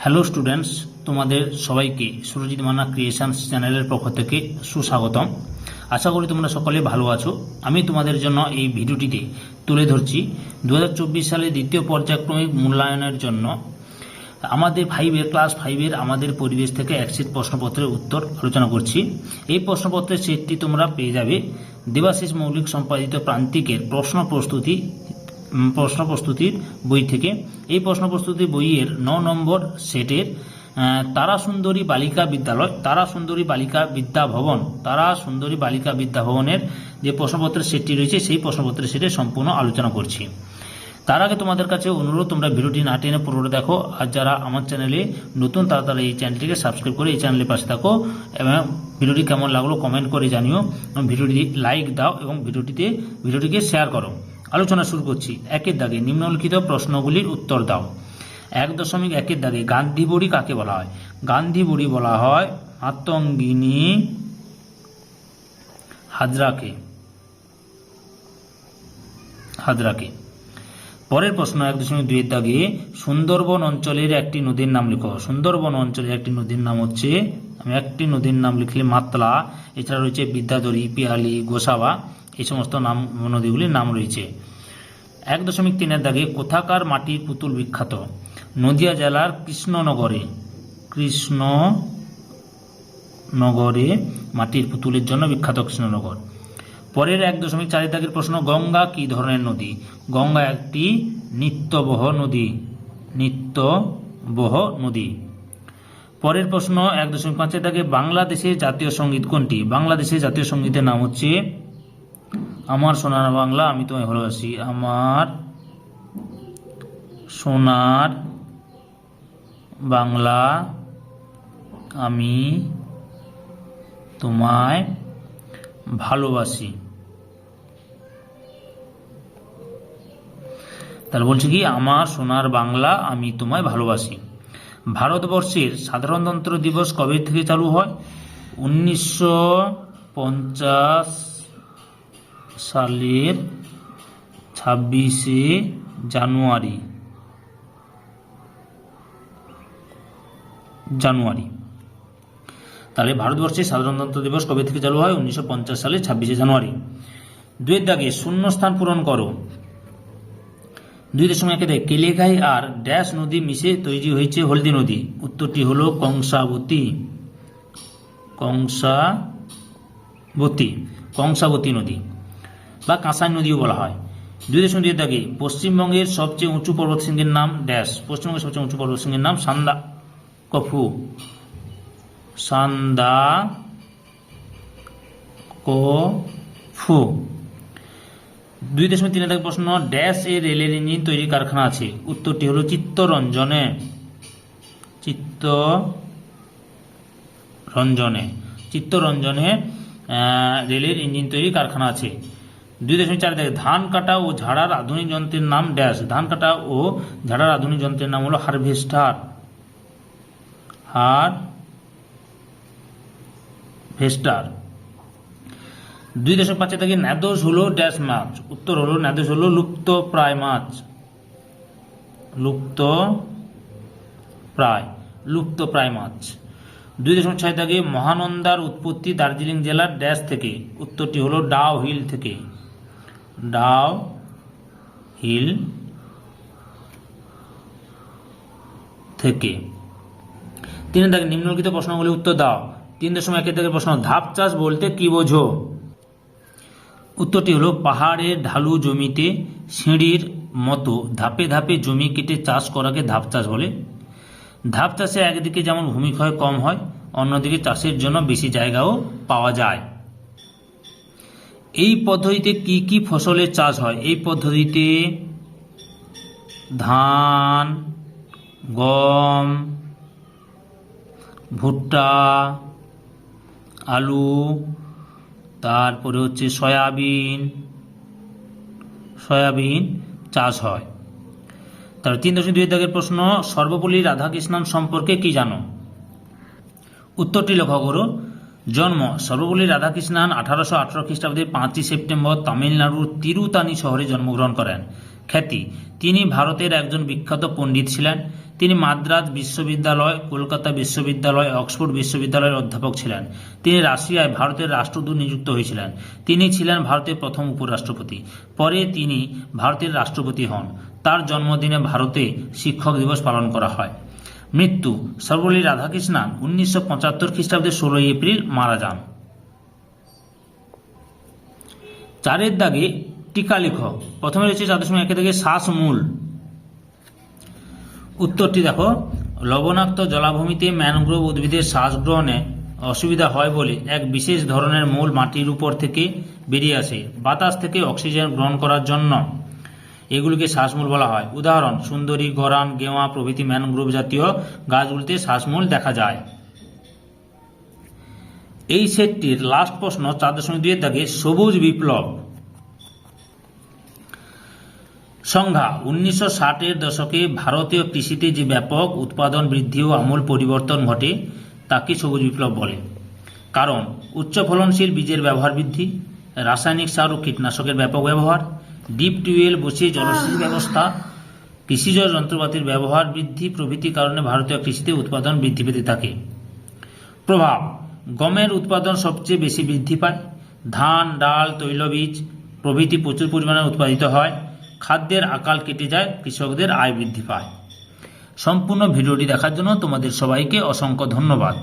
Hello students, তোমাদের সবাইকে Surajit Manna creations চ্যানেলের পক্ষ থেকে সুস্বাগতম। আশা করি তোমরা সকলে ভালো আছো। আমি তোমাদের জন্য এই ভিডিওটিতে তুলে ধরছি 2024 সালে দ্বিতীয় পর্যায়ক্রমিক মূল্যায়নের জন্য আমাদের ক্লাস ফাইভের আমাদের পরিবেশ থেকে একসেট প্রশ্নপত্রের উত্তর আলোচনা করছি। এই প্রশ্নপত্রের সেটটি তোমরা পেয়ে যাবে দেবাশিস মৌলিক সম্পাদিত প্রান্তিকের প্রশ্ন প্রস্তুতির বই থেকে। এই প্রশ্ন প্রস্তুতি বইয়ের 9 নম্বর সেটের তারা সুন্দরী বালিকা বিদ্যালয়, তারা সুন্দরী বালিকা বিদ্যা ভবনের যে প্রশ্নপত্রের সেটটি রয়েছে সেই প্রশ্নপত্রের সেটে সম্পূর্ণ আলোচনা করছি। তার আগে তোমাদের কাছে অনুরোধ, তোমরা ভিডিওটি না টেনে পুরোটা দেখো, আর যারা আমার চ্যানেলে নতুন তারা এই চ্যানেলটিকে সাবস্ক্রাইব করে এই চ্যানেলের পাশে থাকো এবং ভিডিওটি কেমন লাগলো কমেন্ট করে জানিও, এবং ভিডিওটি লাইক দাও এবং ভিডিওটিকে শেয়ার করো। আলোচনা শুরু করছি। 1 দাগে নিম্নলিখিত প্রশ্নগুলির উত্তর দাও। 1.1 দাগে গান্ধী বুড়ি কাকে বলা হয়? গান্ধী বুড়ি বলা হয় মাতঙ্গিনী হাজরাকে। পরের প্রশ্ন 1.2 দাগে সুন্দরবন অঞ্চলের একটি নদীর নাম লিখো। সুন্দরবন অঞ্চলের একটি নদীর নাম হচ্ছে, আমি একটি নদীর নাম লিখলে মাতলা, এছাড়া রয়েছে বিদ্যাধরী, পিয়ালি, গোসাবা, এই সমস্ত নদীগুলির নাম রয়েছে। 1.3 দাগে কোথাকার মাটির পুতুল বিখ্যাত? নদিয়া জেলার কৃষ্ণনগরে মাটির পুতুলের জন্য বিখ্যাত কৃষ্ণনগর। পরের 1.4 দাগের প্রশ্ন, গঙ্গা কি ধরনের নদী? গঙ্গা একটি নিত্যবহ নদী। পরের প্রশ্ন 1.5 দাগে বাংলাদেশের জাতীয় সঙ্গীত কোনটি? বাংলাদেশের জাতীয় সঙ্গীতের নাম হচ্ছে আমার সোনার বাংলা আমি তোমায় ভালোবাসি। আমার সোনার বাংলা আমি তোমায় ভালোবাসি। তাহলে বলছে কি, আমার সোনার বাংলা আমি তোমায় ভালোবাসি। ভারতবর্ষের সাধারণতন্ত্র দিবস কবে থেকে চালু হয়? 1950 সালের 26শে জানুয়ারি। তাহলে ভারতবর্ষের সাধারণতন্ত্র দিবস কবে থেকে চালু হয়? 1950 সালের 26শে জানুয়ারি। 2 দাগে শূন্যস্থান পূরণ করো। 2.1 দাগে কেলেঘাই আর ড্যাশ নদী মিশে তৈরি হয়েছে হলদি নদী। উত্তরটি হলো কংসাবতী নদী বা কাঁসাই নদীও বলা হয়। 2.2 দাগে পশ্চিমবঙ্গের সবচেয়ে উঁচু পর্বতশৃঙ্গের নাম ড্যাশ। পশ্চিমবঙ্গের সবচেয়ে উঁচু পর্বতশৃঙ্গের নাম সান্দাকফু। 2.3 দাগে প্রশ্ন, ড্যাশ এ রেলের ইঞ্জিন তৈরি কারখানা আছে। উত্তরটি হলো চিত্তরঞ্জনে রেলের ইঞ্জিন তৈরি কারখানা আছে। 2.4 দাগে ধান কাটা ও ঝাড়ার আধুনিক যন্ত্রের নাম ড্যাশ। ধান কাটা ও ঝাড়ার আধুনিক যন্ত্রের নাম হলো হারভেস্টার। 2.5 দাগে ন্যাদোস হলো ড্যাশ মাছ। উত্তর হলো ন্যাদোস হলো লুপ্তপ্রায় মাছ। 2.6 দাগে মহানন্দার উৎপত্তি দার্জিলিং জেলার ড্যাশ থেকে। উত্তরটি হলো ডাউ হিল থেকে। 3 দাগে নিম্নলিখিত প্রশ্নগুলি উত্তর দাও। 3.1 দাগের প্রশ্ন, ধাপ চাষ বলতে কি বোঝো? উত্তরটি হলো পাহাড়ের ঢালু জমিতে সিঁড়ির মতো ধাপে ধাপে জমি কেটে চাষ করাকে ধাপ চাষ বলে। ধাপ চাষে একদিকে যেমন ভূমিক্ষয় কম হয়, অন্যদিকে চাষের জন্য বেশি জায়গাও পাওয়া যায়। এই পদ্ধতিতে কি কি ফসলের চাষ হয়? এই পদ্ধতিতে ধান, গম, ভুট্টা, আলু, তারপরে হচ্ছে সয়াবিন চাষ হয়। তারপর 3.2 দাগের প্রশ্ন, সর্বপল্লী রাধাকৃষ্ণন সম্পর্কে কি জানো? উত্তরটি লক্ষ্য করো। জন্ম, সর্বপল্লী রাধাকৃষ্ণন 1818 খ্রিস্টাব্দে 5ই সেপ্টেম্বর তামিলনাড়ুর তিরুতানি শহরে জন্মগ্রহণ করেন। খ্যাতি। তিনি ভারতের একজন বিখ্যাত পণ্ডিত ছিলেন। তিনি মাদ্রাজ বিশ্ববিদ্যালয়, কলকাতা বিশ্ববিদ্যালয়, অক্সফোর্ড বিশ্ববিদ্যালয়ের অধ্যাপক ছিলেন। তিনি রাশিয়ায় ভারতের রাষ্ট্রদূত নিযুক্ত হয়েছিলেন। তিনি ছিলেন ভারতের প্রথম উপরাষ্ট্রপতি। পরে তিনি ভারতের রাষ্ট্রপতি হন। তার জন্মদিনে ভারতে শিক্ষক দিবস পালন করা হয়। মৃত্যু: সর্বপল্লী রাধাকৃষ্ণন 1975 খ্রিস্টাব্দে 16 এপ্রিল মারা যান। 4 দাগে টিকা লেখো। প্রথমে রয়েছে 4.1 থেকে শ্বাসমূল। উত্তরটি দেখো, লবণাক্ত জলাভূমিতে ম্যানগ্রোভ উদ্ভিদের শ্বাস গ্রহণে অসুবিধা হয় বলে এক বিশেষ ধরনের মূল মাটির উপর থেকে বেরিয়ে আসে। বাতাস থেকে অক্সিজেন গ্রহণ করার জন্য এগুলিকে শ্বাসমূল বলা হয়। উদাহরণ: সুন্দরী, গরান, গেওয়া প্রভৃতি ম্যানগ্রোভ জাতীয় গাছগুলিতে শ্বাসমূল দেখা যায়। এই সেটটির লাস্ট প্রশ্ন 4.2 দাগে সবুজ বিপ্লব। সংজ্ঞা: 1960-এর দশকে ভারতীয় কৃষিতে যে ব্যাপক উৎপাদন বৃদ্ধি ও আমূল পরিবর্তন ঘটে তাকে সবুজ বিপ্লব বলে। কারণ: উচ্চ ফলনশীল বীজের ব্যবহার বৃদ্ধি, রাসায়নিক সার ও কীটনাশকের ব্যাপক ব্যবহার, ডিপ টিউবওয়েল বসিয়ে জলসেচ ব্যবস্থা, কৃষিজ যন্ত্রপাতির ব্যবহার বৃদ্ধি প্রভৃতি কারণে ভারতীয় কৃষিতে উৎপাদন বৃদ্ধি পেতে থাকে। প্রভাব: গমের উৎপাদন সবচেয়ে বেশি বৃদ্ধি পায়। ধান, ডাল, তৈলবীজ প্রভৃতি প্রচুর পরিমাণে উৎপাদিত হয়। খাদ্যের আকাল কেটে যায়, কৃষকদের আয় বৃদ্ধি পায়। সম্পূর্ণ ভিডিওটি দেখার জন্য তোমাদের সবাইকে অসংখ্য ধন্যবাদ।